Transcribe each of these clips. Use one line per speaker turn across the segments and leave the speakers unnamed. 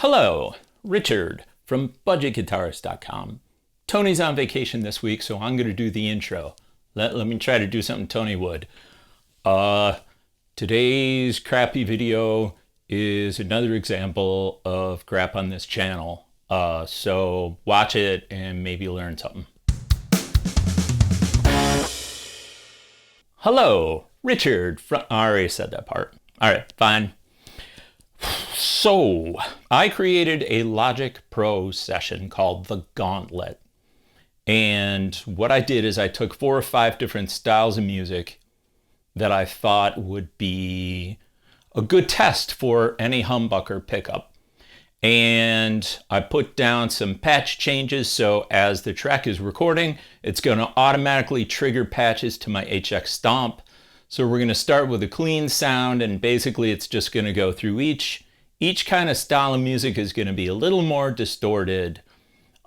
Hello, Richard from budgetguitarist.com. Tony's on vacation this week, so I'm going to do the intro. Let me try to do something Tony would. Today's crappy video is another example of crap on this channel. So watch it and maybe learn something. Hello, Richard from... I already said that part. All right, fine. So, I created a Logic Pro session called the Gauntlet. And what I did is I took 4 or 5 different styles of music that I thought would be a good test for any humbucker pickup. And I put down some patch changes, so as the track is recording, it's going to automatically trigger patches to my HX Stomp. So we're going to start with a clean sound, and basically it's just going to go through each kind of style of music is going to be a little more distorted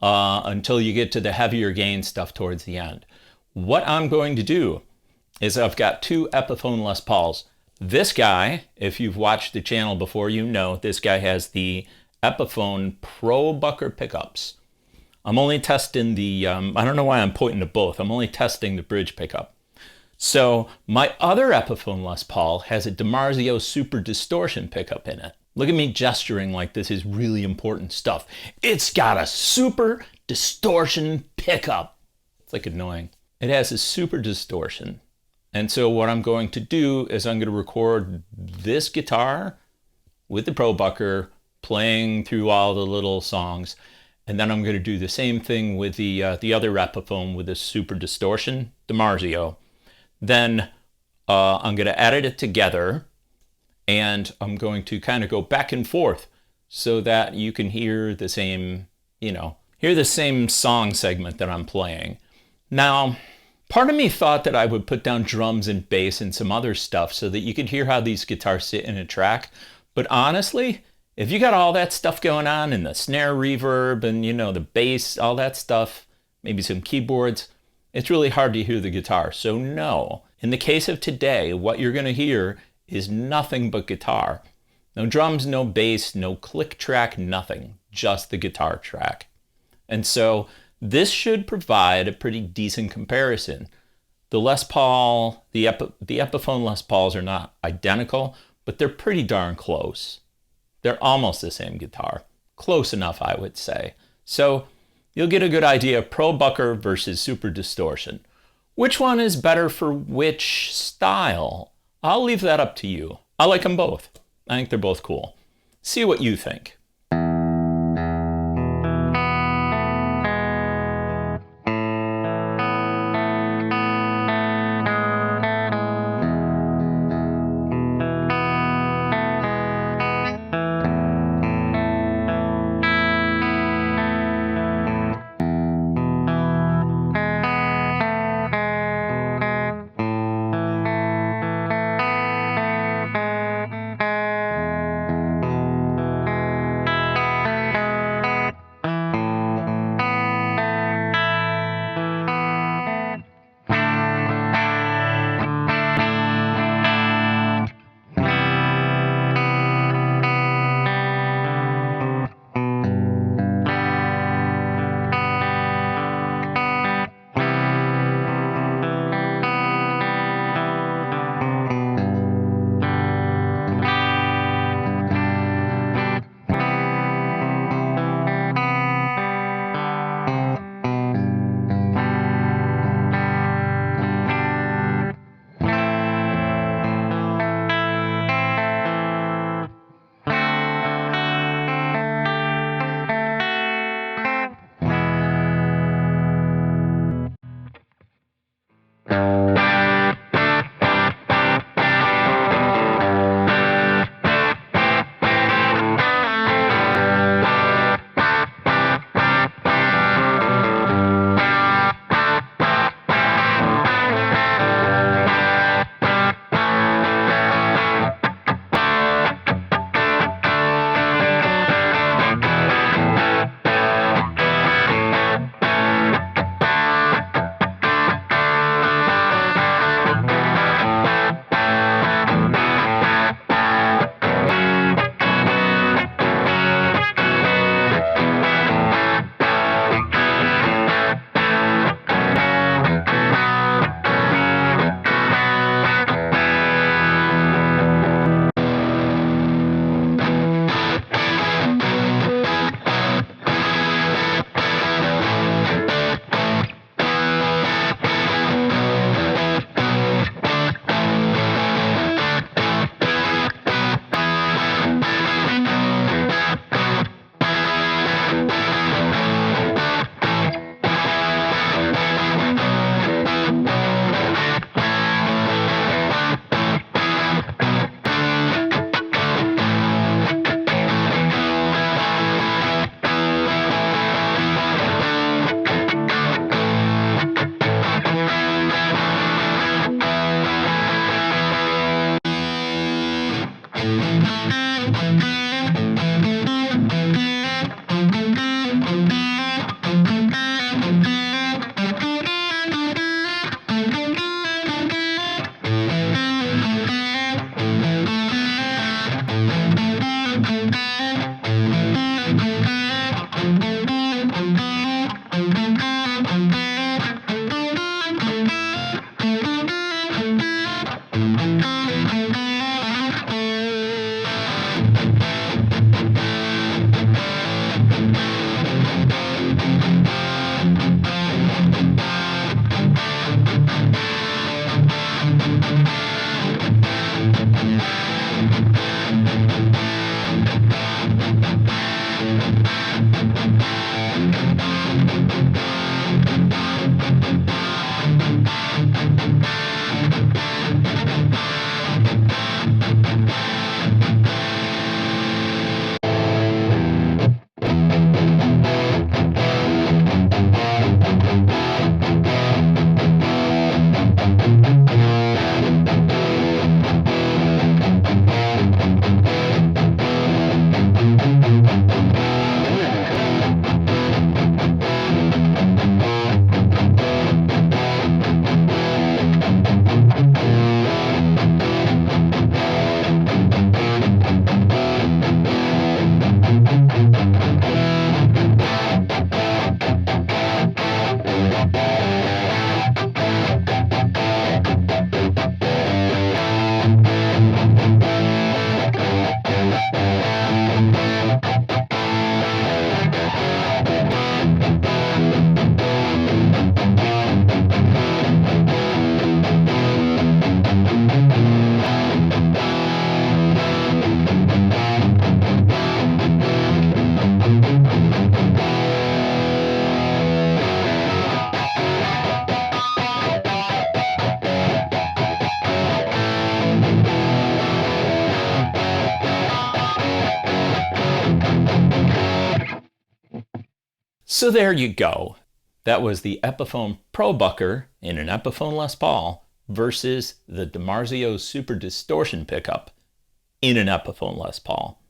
until you get to the heavier gain stuff towards the end. What I'm going to do is I've got 2 Epiphone Les Pauls. This guy, if you've watched the channel before, you know this guy has the Epiphone ProBucker pickups. I'm only testing the, I don't know why I'm pointing to both. I'm only testing the bridge pickup. So my other Epiphone Les Paul has a DiMarzio Super Distortion pickup in it. Look at me gesturing like this is really important stuff. It's got a Super Distortion pickup. It's like annoying. It has a Super Distortion. And so what I'm going to do is I'm going to record this guitar with the ProBucker playing through all the little songs. And then I'm going to do the same thing with the other Epiphone with the Super Distortion, DiMarzio. Then I'm going to edit it together. And I'm going to kind of go back and forth so that you can hear the same, hear the same song segment that I'm playing. Now, part of me thought that I would put down drums and bass and some other stuff so that you could hear how these guitars sit in a track. But honestly, if you got all that stuff going on and the snare reverb and, the bass, all that stuff, maybe some keyboards, it's really hard to hear the guitar. So no, in the case of today, what you're going to hear is nothing but guitar. No drums, no bass, no click track, nothing. Just the guitar track. And so this should provide a pretty decent comparison. The Les Paul, the Epiphone Les Pauls are not identical, but they're pretty darn close. They're almost the same guitar. Close enough, I would say. So you'll get a good idea of ProBucker versus Super Distortion. Which one is better for which style? I'll leave that up to you. I like them both. I think they're both cool. See what you think. So there you go. That was the Epiphone ProBucker in an Epiphone Les Paul versus the DiMarzio Super Distortion pickup in an Epiphone Les Paul.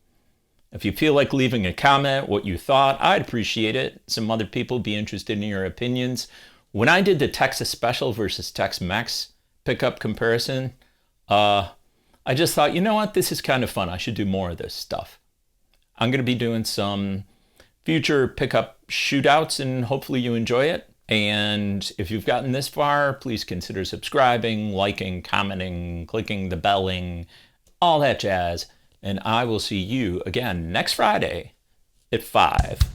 If you feel like leaving a comment what you thought, I'd appreciate it. Some other people be interested in your opinions. When I did the Texas Special versus Tex-Mex pickup comparison, I just thought, you know what, this is kind of fun. I should do more of this stuff. I'm going to be doing some future pickup shootouts, and hopefully you enjoy it. And if you've gotten this far, please consider subscribing, liking, commenting, clicking the belling, all that jazz. And I will see you again next Friday at 5.